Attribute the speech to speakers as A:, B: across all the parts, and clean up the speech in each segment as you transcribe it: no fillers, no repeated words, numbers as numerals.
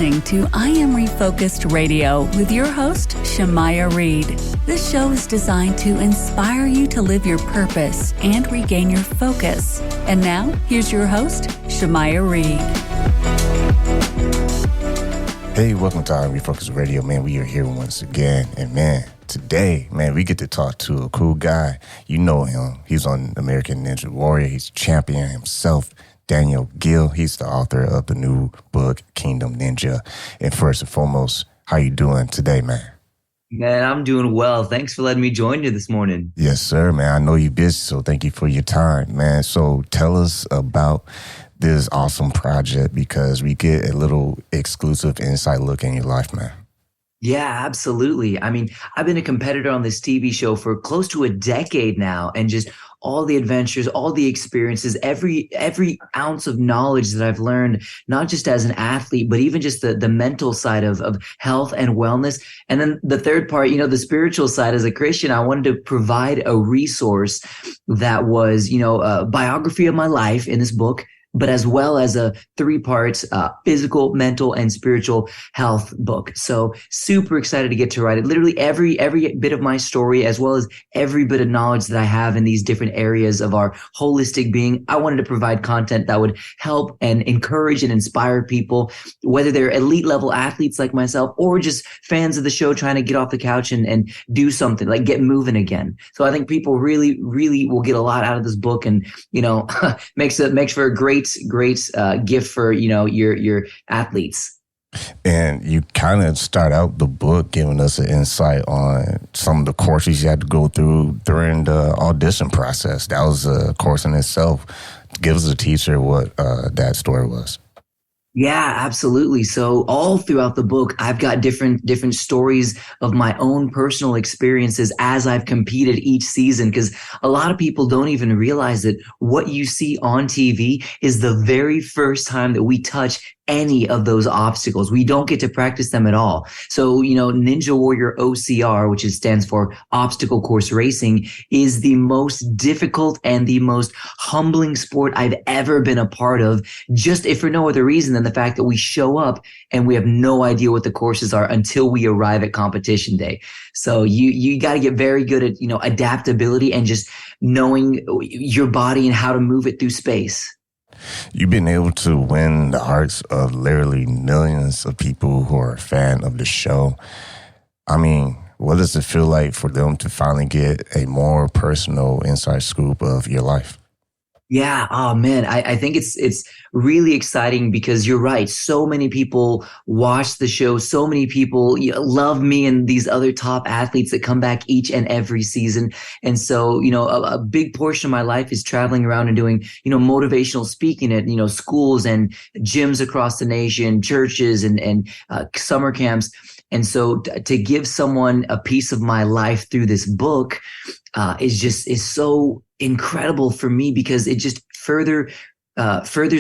A: listening to I Am Refocused Radio with your host, Shamaya Reed. This show is designed to inspire you to live your purpose and regain your focus. And now, here's your host, Shamaya Reed.
B: Hey, welcome to I Am Refocused Radio, man. We are here once again. And man, today, man, we get to talk to a cool guy. You know him. He's on American Ninja Warrior. He's champion himself. Daniel Gil. He's the author of the new book, Kingdom Ninja. And first and foremost, how you doing today, man?
C: Man, I'm doing well. Thanks for letting me join you this morning.
B: Yes, sir, man. I know you're busy, so thank you for your time, man. So tell us about this awesome project because we get a little exclusive inside look in your life, man.
C: Yeah, absolutely. I mean, I've been a competitor on this TV show for close to a decade now, and just all the adventures, all the experiences, every ounce of knowledge that I've learned, not just as an athlete, but even just the mental side of health and wellness. And then the third part, the spiritual side as a Christian, I wanted to provide a resource that was, a biography of my life in this book, but as well as a 3-part physical, mental, and spiritual health book. So super excited to get to write it. Literally every bit of my story, as well as every bit of knowledge that I have in these different areas of our holistic being. I wanted to provide content that would help and encourage and inspire people, whether they're elite level athletes like myself or just fans of the show trying to get off the couch and do something, like get moving again. So I think people really, really will get a lot out of this book, and, makes for a great gift for, your athletes.
B: And you kind of start out the book giving us an insight on some of the courses you had to go through during the audition process. That was a course in itself. Give us a teaser what that story was.
C: Yeah, absolutely. So all throughout the book, I've got different stories of my own personal experiences as I've competed each season, because a lot of people don't even realize that what you see on TV is the very first time that we touch any of those obstacles. We don't get to practice them at all. So, Ninja Warrior OCR, which stands for Obstacle Course Racing, is the most difficult and the most humbling sport I've ever been a part of, just if for no other reason than the fact that we show up and we have no idea what the courses are until we arrive at competition day. So you got to get very good at, adaptability and just knowing your body and how to move it through space.
B: You've been able to win the hearts of literally millions of people who are a fan of the show. I mean, what does it feel like for them to finally get a more personal inside scoop of your life?
C: Yeah. Oh man. I think it's really exciting because you're right. So many people watch the show. So many people love me and these other top athletes that come back each and every season. And so, a big portion of my life is traveling around and doing, motivational speaking at, schools and gyms across the nation, churches and summer camps. And so to give someone a piece of my life through this book is so incredible for me, because it just furthers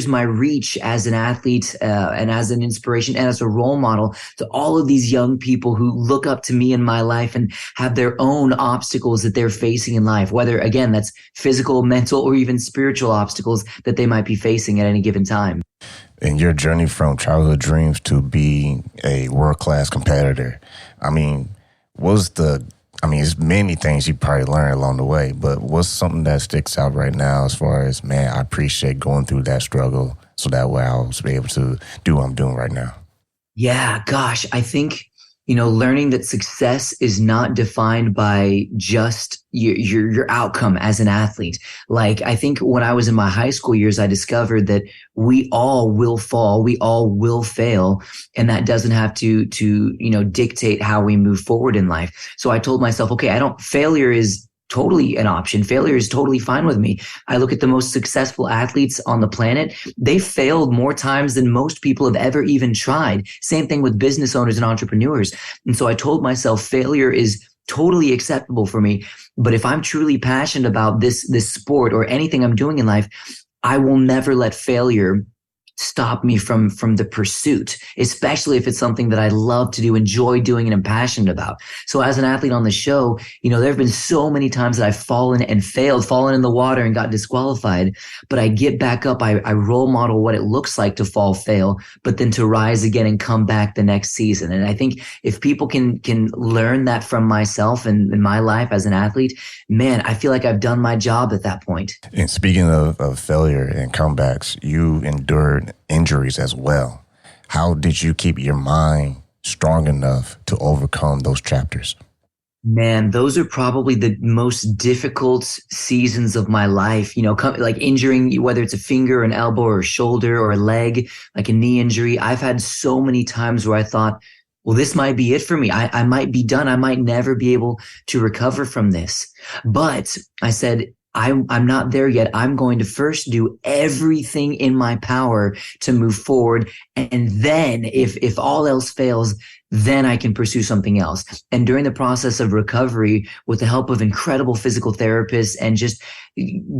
C: my reach as an athlete and as an inspiration and as a role model to all of these young people who look up to me in my life and have their own obstacles that they're facing in life, whether, again, that's physical, mental, or even spiritual obstacles that they might be facing at any given time.
B: In your journey from childhood dreams to being a world-class competitor, it's many things you probably learned along the way, but what's something that sticks out right now as far as, man, I appreciate going through that struggle so that way I'll be able to do what I'm doing right now?
C: Yeah, gosh, I think, learning that success is not defined by just your outcome as an athlete. Like, I think when I was in my high school years, I discovered that we all will fall, we all will fail, and that doesn't have to dictate how we move forward in life. So I told myself, okay, failure is totally an option. Failure is totally fine with me. I look at the most successful athletes on the planet. They failed more times than most people have ever even tried. Same thing with business owners and entrepreneurs. And so I told myself failure is totally acceptable for me. But if I'm truly passionate about this sport or anything I'm doing in life, I will never let failure stop me from the pursuit, especially if it's something that I love to do, enjoy doing, and am passionate about. So as an athlete on the show, there have been so many times that I've fallen and failed, fallen in the water and got disqualified, but I get back up. I role model what it looks like to fall, fail, but then to rise again and come back the next season. And I think if people can learn that from myself and in my life as an athlete, man, I feel like I've done my job at that point.
B: And speaking of failure and comebacks, you endured injuries as well. How did you keep your mind strong enough to overcome those chapters?
C: Man, those are probably the most difficult seasons of my life, like injuring, whether it's a finger, an elbow, or a shoulder, or a leg, like a knee injury. I've had so many times where I thought, well, this might be it for me. I might be done. I might never be able to recover from this. But I said, I'm not there yet. I'm going to first do everything in my power to move forward. And then if all else fails, then I can pursue something else. And during the process of recovery, with the help of incredible physical therapists and just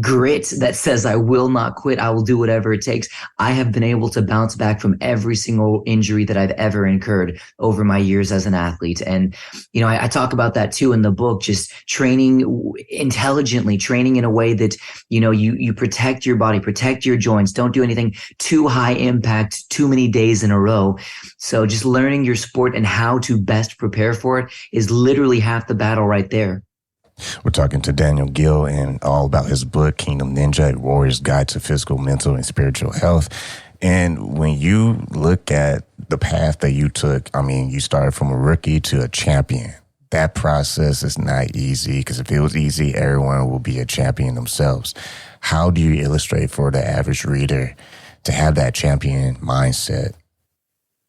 C: grit that says, I will not quit, I will do whatever it takes, I have been able to bounce back from every single injury that I've ever incurred over my years as an athlete. And, I talk about that too in the book, just training intelligently, training in a way that, you protect your body, protect your joints, don't do anything too high impact, too many days in a row. So just learning your sport and how to best prepare for it is literally half the battle right there.
B: We're talking to Daniel Gil and all about his book, Kingdom Ninja, A Warrior's Guide to Physical, Mental, and Spiritual Health. And when you look at the path that you took, you started from a rookie to a champion. That process is not easy, because if it was easy, everyone will be a champion themselves. How do you illustrate for the average reader to have that champion mindset?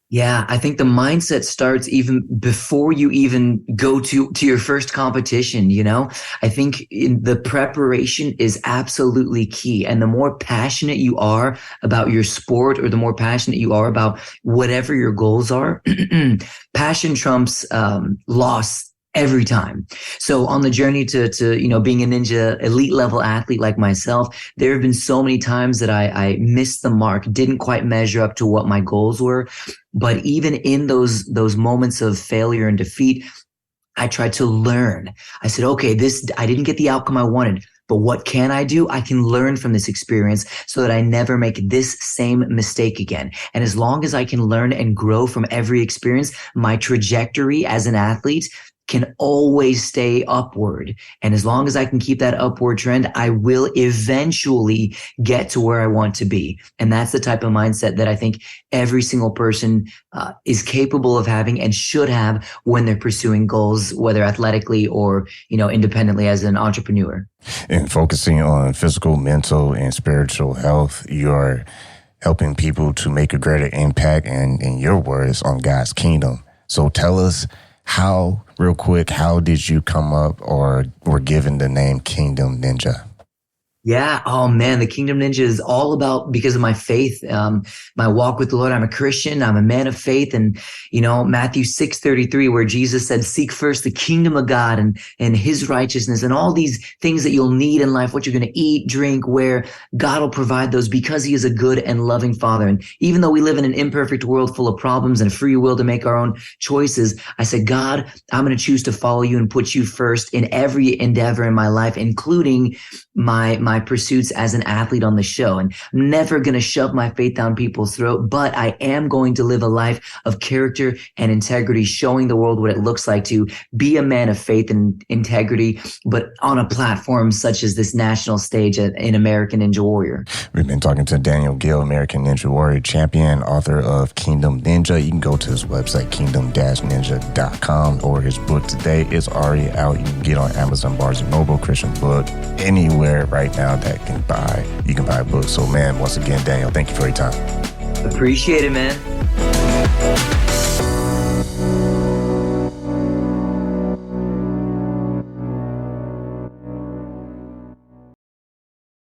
C: Yeah, I think the mindset starts even before you even go to your first competition, I think the preparation is absolutely key. And the more passionate you are about your sport, or the more passionate you are about whatever your goals are, passion trumps loss every time. So on the journey to being a ninja elite level athlete like myself, there have been so many times that I missed the mark, didn't quite measure up to what my goals were. But even in those moments of failure and defeat, I tried to learn. I said, okay, I didn't get the outcome I wanted, but what can I do? I can learn from this experience so that I never make this same mistake again. And as long as I can learn and grow from every experience, my trajectory as an athlete can always stay upward. And as long as I can keep that upward trend, I will eventually get to where I want to be. And that's the type of mindset that I think every single person is capable of having and should have when they're pursuing goals, whether athletically or, independently as an entrepreneur.
B: And focusing on physical, mental, and spiritual health, you're helping people to make a greater impact, and in your words, on God's kingdom. So tell us, real quick, how did you come up or were given the name Kingdom Ninja?
C: Yeah. Oh man, the Kingdom Ninja is all about, because of my faith, my walk with the Lord. I'm a Christian. I'm a man of faith. And, Matthew 6:33, where Jesus said, seek first the kingdom of God and his righteousness and all these things that you'll need in life, what you're going to eat, drink, wear. God will provide those because he is a good and loving Father. And even though we live in an imperfect world full of problems and free will to make our own choices, I said, God, I'm going to choose to follow you and put you first in every endeavor in my life, including my pursuits as an athlete on the show. And I'm never going to shove my faith down people's throat, but I am going to live a life of character and integrity, showing the world what it looks like to be a man of faith and integrity, but on a platform such as this national stage in American Ninja Warrior.
B: We've been talking to Daniel Gil, American Ninja Warrior champion, author of Kingdom Ninja. You can go to his website, kingdom-ninja.com, or his book today is already out. You can get on Amazon, Barnes & Noble, Christian Book, anywhere right now that you can buy a book. So man, once again, Daniel, thank you for your time.
C: Appreciate it, man.